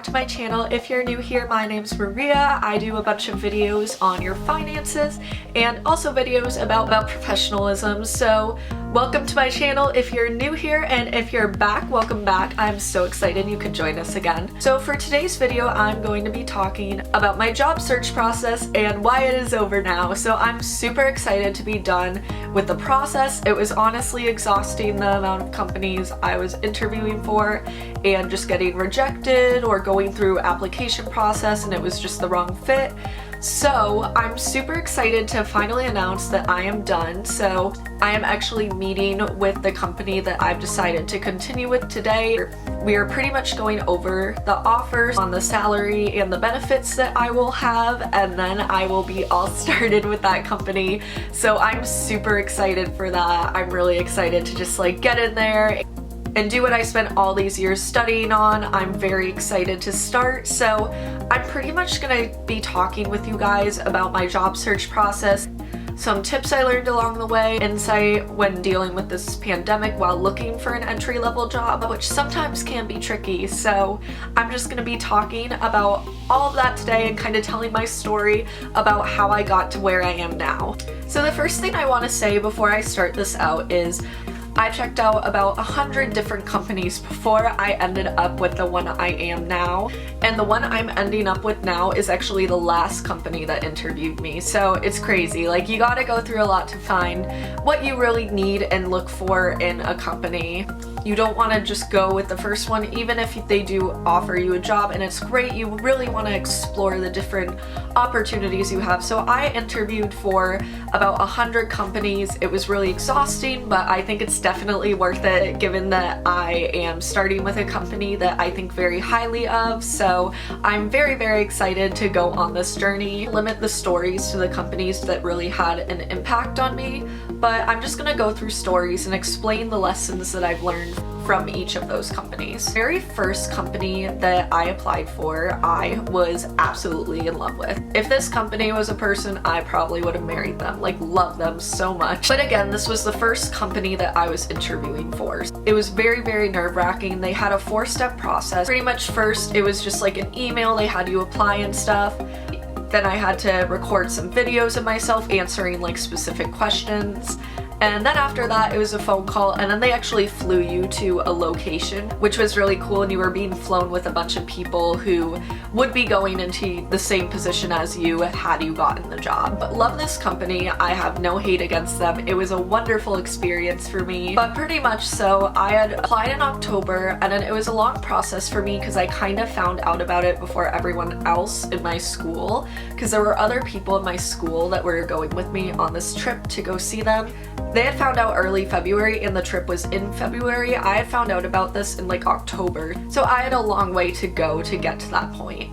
to my channel. If you're new here, my name's Maria. I do a bunch of videos on your finances and also videos about professionalism. So welcome to my channel if you're new here, and if you're back, welcome back. I'm so excited you could join us again. So for today's video, I'm going to be talking about my job search process and why it is over now. So I'm super excited to be done with the process. It was honestly exhausting, the amount of companies I was interviewing for and just getting rejected or going through application process and it was just the wrong fit. So I'm super excited to finally announce that I am done. So I am actually meeting with the company that I've decided to continue with today. We are pretty much going over the offers on the salary and the benefits that I will have, and then I will be all started with that company. So I'm super excited for that. I'm really excited to just like get in there and do what I spent all these years studying on. I'm very excited to start. So I'm pretty much gonna be talking with you guys about my job search process, some tips I learned along the way, insight when dealing with this pandemic while looking for an entry-level job, which sometimes can be tricky. So I'm just gonna be talking about all of that today and kind of telling my story about how I got to where I am now. So the first thing I want to say before I start this out is I checked out about 100 different companies before I ended up with the one I am now. And the one I'm ending up with now is actually the last company that interviewed me. So it's crazy. Like, you gotta go through a lot to find what you really need and look for in a company. You don't want to just go with the first one, even if they do offer you a job and it's great. You really want to explore the different opportunities you have. So I interviewed for about 100 companies. It was really exhausting, but I think it's definitely worth it given that I am starting with a company that I think very highly of. So I'm very, very excited to go on this journey. Limit the stories to the companies that really had an impact on me, but I'm just going to go through stories and explain the lessons that I've learned from each of those companies. The very first company that I applied for, I was absolutely in love with. If this company was a person, I probably would have married them. Like, love them so much. But again, this was the first company that I was interviewing for. It was very, very nerve-wracking. They had a 4-step process. Pretty much first, it was just like an email. They had you apply and stuff. Then I had to record some videos of myself answering like specific questions. And then after that, it was a phone call, and then they actually flew you to a location, which was really cool, and you were being flown with a bunch of people who would be going into the same position as you had you gotten the job. But love this company. I have no hate against them. It was a wonderful experience for me. But pretty much so, I had applied in October, and then it was a long process for me because I kind of found out about it before everyone else in my school, because there were other people in my school that were going with me on this trip to go see them. They had found out early February and the trip was in February. I had found out about this in like October. So I had a long way to go to get to that point.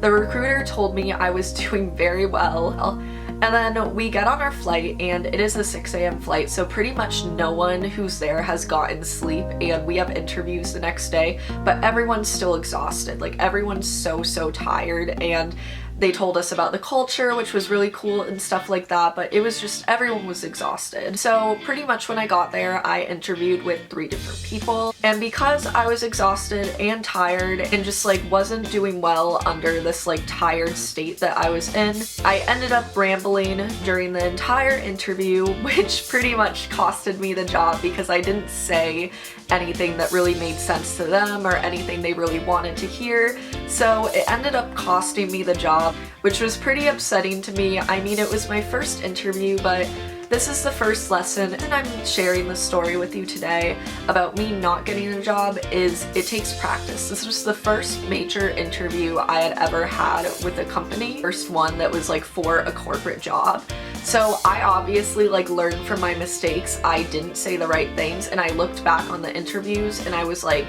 The recruiter told me I was doing very well. And then we get on our flight and it is a 6 a.m. flight. So pretty much no one who's there has gotten sleep, and we have interviews the next day, but everyone's still exhausted. Like, everyone's so tired, and they told us about the culture, which was really cool and stuff like that, but it was just, everyone was exhausted. So pretty much when I got there, I interviewed with 3 different people, and because I was exhausted and tired and just like wasn't doing well under this like tired state that I was in, I ended up rambling during the entire interview, which pretty much costed me the job because I didn't say anything that really made sense to them or anything they really wanted to hear. So it ended up costing me the job, which was pretty upsetting to me. I mean, it was my first interview, but this is the first lesson, and I'm sharing this story with you today about me not getting a job. Is it takes practice. This was the first major interview I had ever had with a company, first one that was like for a corporate job. So I obviously like learned from my mistakes. I didn't say the right things, and I looked back on the interviews and I was like,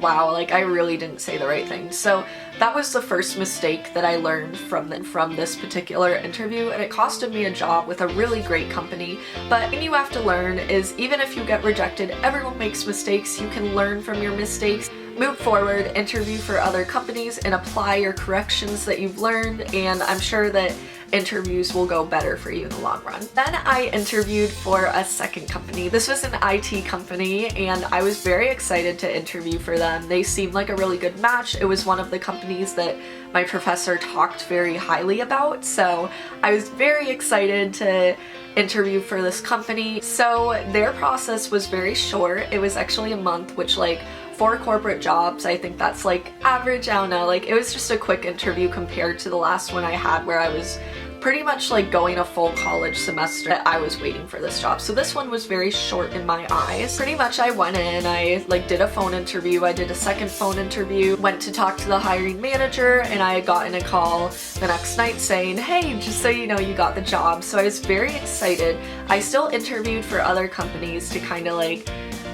wow, like I really didn't say the right things. So that was the first mistake that I learned from this particular interview, and it costed me a job with a really great company. But what you have to learn is, even if you get rejected, everyone makes mistakes. You can learn from your mistakes, move forward, interview for other companies, and apply your corrections that you've learned. And I'm sure that interviews will go better for you in the long run. Then I interviewed for a second company. This was an IT company and I was very excited to interview for them. They seemed like a really good match. It was one of the companies that my professor talked very highly about, so I was very excited to interview for this company. So their process was very short. It was actually a month, which like for corporate jobs, I think that's like average. I don't know, like it was just a quick interview compared to the last one I had where I was pretty much like going a full college semester. I was waiting for this job. So this one was very short in my eyes. Pretty much I went in, I like did a phone interview, I did a second phone interview, went to talk to the hiring manager, and I had gotten a call the next night saying, hey, just so you know, you got the job. So I was very excited. I still interviewed for other companies to kind of like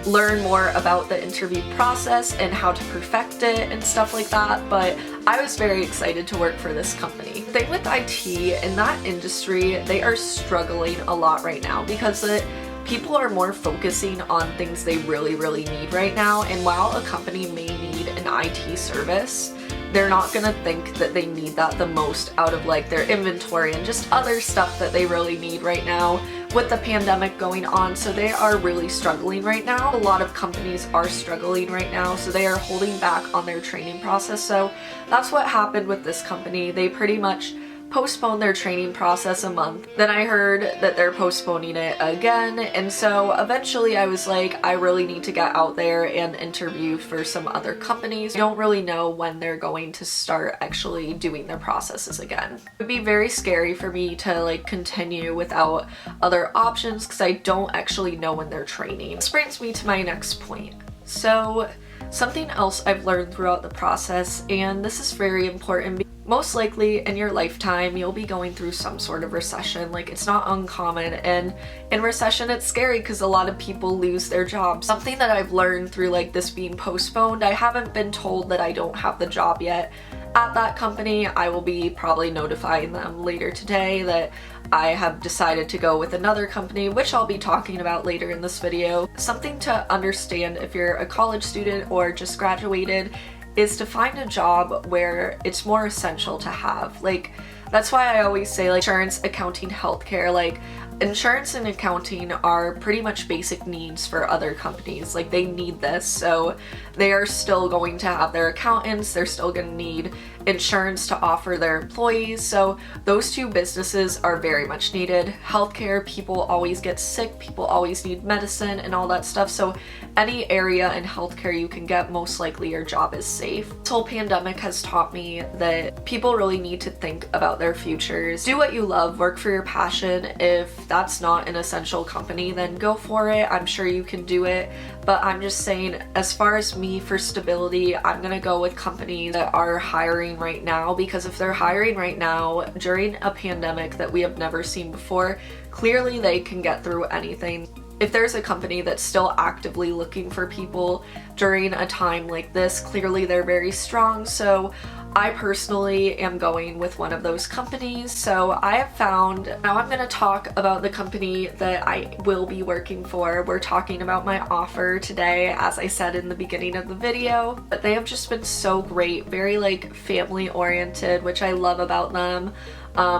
learn more about the interview process and how to perfect it and stuff like that, but I was very excited to work for this company. The thing with IT in that industry, they are struggling a lot right now because people are more focusing on things they really need right now, and while a company may need an IT service, they're not gonna think that they need that the most out of like their inventory and just other stuff that they really need right now with the pandemic going on. So they are really struggling right now. A lot of companies are struggling right now, so they are holding back on their training process. So that's what happened with this company. They pretty much postponed their training process a month. Then I heard that they're postponing it again, and so eventually I was like, I really need to get out there and interview for some other companies. I don't really know when they're going to start actually doing their processes again. It would be very scary for me to like continue without other options because I don't actually know when they're training. This brings me to my next point. So something else I've learned throughout the process, and this is very important. Most likely in your lifetime, you'll be going through some sort of recession. Like, it's not uncommon, and in recession, it's scary because a lot of people lose their jobs. Something that I've learned through like this being postponed, I haven't been told that I don't have the job yet at that company. I will be probably notifying them later today that I have decided to go with another company, which I'll be talking about later in this video. Something to understand if you're a college student or just graduated is to find a job where it's more essential to have. Like, that's why I always say like insurance, accounting, healthcare, like insurance and accounting are pretty much basic needs for other companies. Like, they need this, so they are still going to have their accountants, they're still going to need insurance to offer their employees, so those two businesses are very much needed. Healthcare, people always get sick, people always need medicine and all that stuff, so any area in healthcare you can get, most likely your job is safe. This whole pandemic has taught me that people really need to think about their futures. Do what you love, work for your passion. If that's not an essential company, then go for it. I'm sure you can do it, but I'm just saying, as far as me for stability, I'm gonna go with companies that are hiring right now, because if they're hiring right now during a pandemic that we have never seen before, clearly they can get through anything. If there's a company that's still actively looking for people during a time like this, clearly they're very strong. So I personally am going with one of those companies. So I have found, now I'm going to talk about the company that I will be working for. We're talking about my offer today, as I said in the beginning of the video, but they have just been so great, very like family oriented, which I love about them.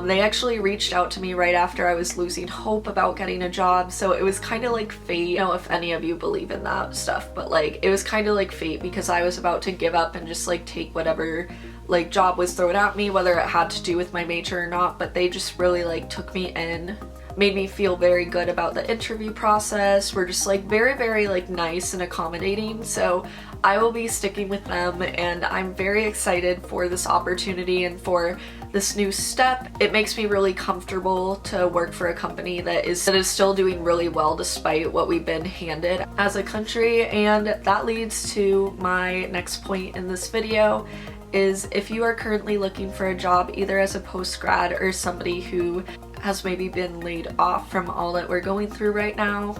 They actually reached out to me right after I was losing hope about getting a job, so it was kind of like fate. I don't know if any of you believe in that stuff, but like it was kind of like fate, because I was about to give up and just like take whatever like job was thrown at me, whether it had to do with my major or not, but they just really like took me in, made me feel very good about the interview process, were just like very like nice and accommodating. So I will be sticking with them, and I'm very excited for this opportunity and for this new step. It makes me really comfortable to work for a company that is still doing really well despite what we've been handed as a country. And that leads to my next point in this video, is if you are currently looking for a job, either as a post-grad or somebody who has maybe been laid off from all that we're going through right now,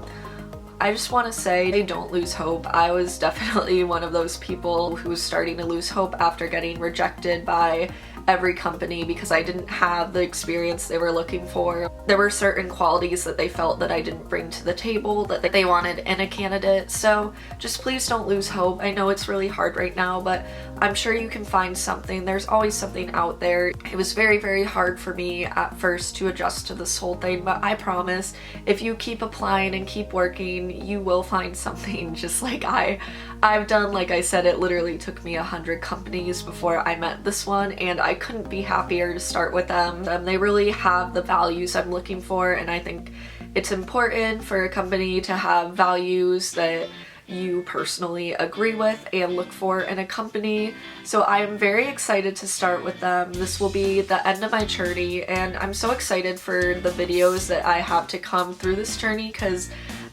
I just want to say, don't lose hope. I was definitely one of those people who was starting to lose hope after getting rejected by every company because I didn't have the experience they were looking for. There were certain qualities that they felt that I didn't bring to the table that they wanted in a candidate. So just please don't lose hope. I know it's really hard right now, but I'm sure you can find something. There's always something out there. It was very, very hard for me at first to adjust to this whole thing, but I promise if you keep applying and keep working, you will find something, just like I've done. Like I said, it literally took me 100 companies before I met this one, and I couldn't be happier to start with them. They really have the values I'm looking for, and I think it's important for a company to have values that you personally agree with and look for in a company. So I am very excited to start with them. This will be the end of my journey, and I'm so excited for the videos that I have to come through this journey, because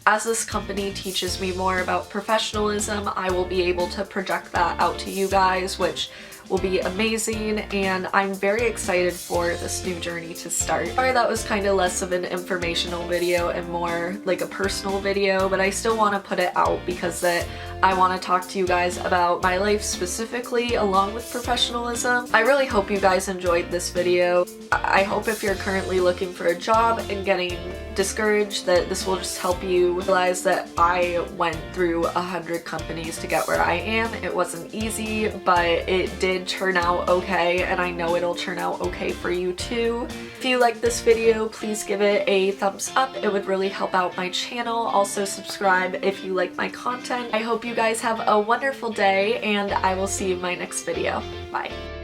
as this company teaches me more about professionalism, I will be able to project that out to you guys, which will be amazing, and I'm very excited for this new journey to start. Sorry, that was kind of less of an informational video and more like a personal video, but I still want to put it out because I want to talk to you guys about my life specifically along with professionalism. I really hope you guys enjoyed this video. I hope if you're currently looking for a job and getting discouraged, that this will just help you realize that I went through 100 companies to get where I am. It wasn't easy, but it did turn out okay, and I know it'll turn out okay for you too. If you like this video, please give it a thumbs up. It would really help out my channel. Also subscribe if you like my content. I hope you guys have a wonderful day, and I will see you in my next video. Bye.